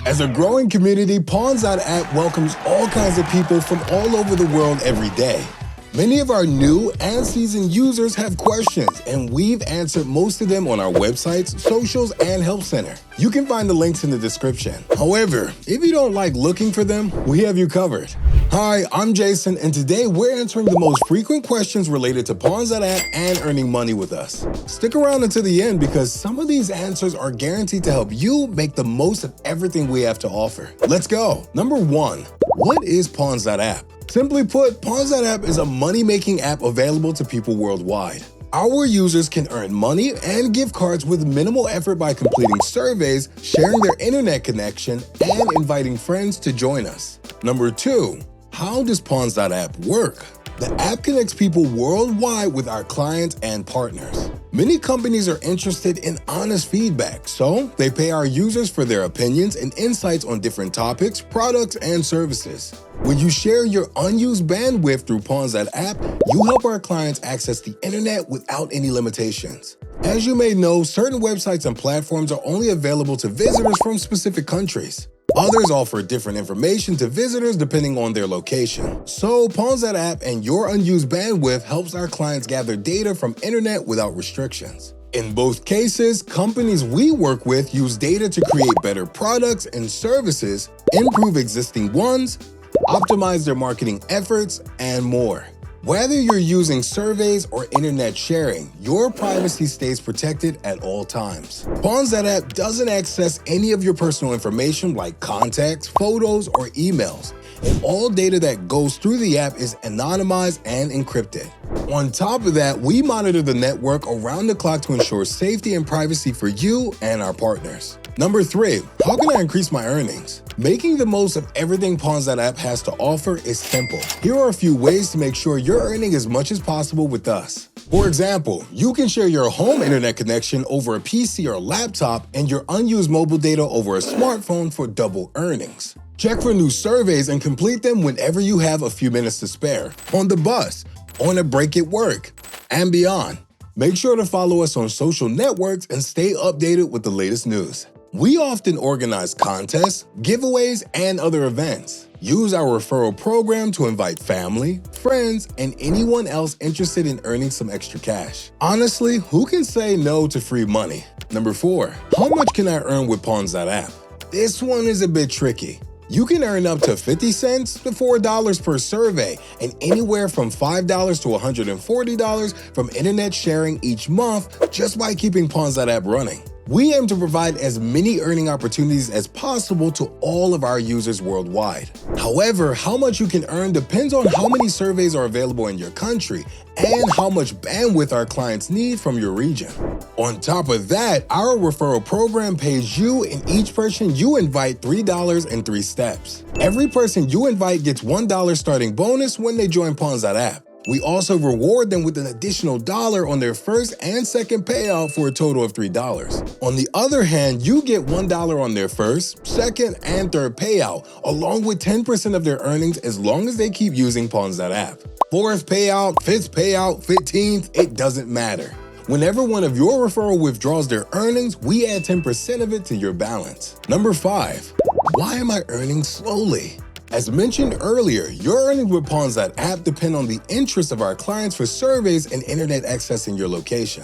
As a growing community, Pawns.app welcomes all kinds of people from all over the world every day. Many of our new and seasoned users have questions, and we've answered most of them on our websites, socials, and help center. You can find the links in the description. However, if you don't like looking for them, we have you covered. Hi, I'm Jason, and today we're answering the most frequent questions related to Pawns.app and earning money with us. Stick around until the end because some of these answers are guaranteed to help you make the most of everything we have to offer. Let's go. Number 1, what is Pawns.app? Simply put, Pawns.app is a money-making app available to people worldwide. Our users can earn money and gift cards with minimal effort by completing surveys, sharing their internet connection, and inviting friends to join us. Number 2, how does Pawns.app work? The app connects people worldwide with our clients and partners. Many companies are interested in honest feedback, so they pay our users for their opinions and insights on different topics, products, and services. When you share your unused bandwidth through Pawns.app, you help our clients access the internet without any limitations. As you may know, certain websites and platforms are only available to visitors from specific countries. Others offer different information to visitors depending on their location. So Pawns.app and your unused bandwidth helps our clients gather data from internet without restrictions. In both cases, companies we work with use data to create better products and services, improve existing ones, optimize their marketing efforts, and more. Whether you're using surveys or internet sharing, your privacy stays protected at all times. Pawns.app doesn't access any of your personal information like contacts, photos, or emails, and all data that goes through the app is anonymized and encrypted. On top of that, we monitor the network around the clock to ensure safety and privacy for you and our partners. Number 3, how can I increase my earnings? Making the most of everything Pawns.app has to offer is simple. Here are a few ways to make sure you're earning as much as possible with us. For example, you can share your home internet connection over a PC or laptop and your unused mobile data over a smartphone for double earnings. Check for new surveys and complete them whenever you have a few minutes to spare, on the bus, on a break at work, and beyond. Make sure to follow us on social networks and stay updated with the latest news. We often organize contests, giveaways, and other events. Use our referral program to invite family, friends, and anyone else interested in earning some extra cash. Honestly, who can say no to free money? Number 4, how much can I earn with Pawns.app? This one is a bit tricky. You can earn up to 50 cents to $4 per survey and anywhere from $5 to $140 from internet sharing each month just by keeping Pawns.app running. We aim to provide as many earning opportunities as possible to all of our users worldwide. However, how much you can earn depends on how many surveys are available in your country and how much bandwidth our clients need from your region. On top of that, our referral program pays you and each person you invite $3 in 3 steps. Every person you invite gets $1 starting bonus when they join Pawns.app. We also reward them with an additional $1 on their first and second payout for a total of $3. On the other hand, you get $1 on their first, second, and third payout, along with 10% of their earnings as long as they keep using Pawns.app. Fourth payout, fifth payout, 15th, it doesn't matter. Whenever one of your referral withdraws their earnings, we add 10% of it to your balance. Number 5, why am I earning slowly? As mentioned earlier, your earnings with Pawns.app depend on the interest of our clients for surveys and internet access in your location.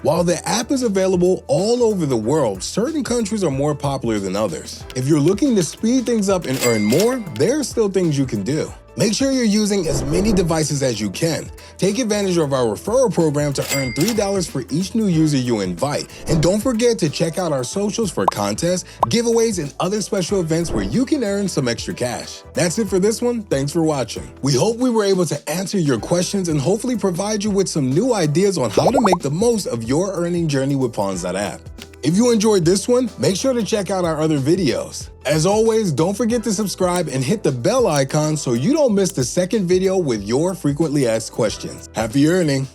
While the app is available all over the world, certain countries are more popular than others. If you're looking to speed things up and earn more, there are still things you can do. Make sure you're using as many devices as you can. Take advantage of our referral program to earn $3 for each new user you invite. And don't forget to check out our socials for contests, giveaways, and other special events where you can earn some extra cash. That's it for this one. Thanks for watching. We hope we were able to answer your questions and hopefully provide you with some new ideas on how to make the most of your earning journey with Pawns.app. If you enjoyed this one, make sure to check out our other videos. As always, don't forget to subscribe and hit the bell icon so you don't miss the second video with your frequently asked questions. Happy earning!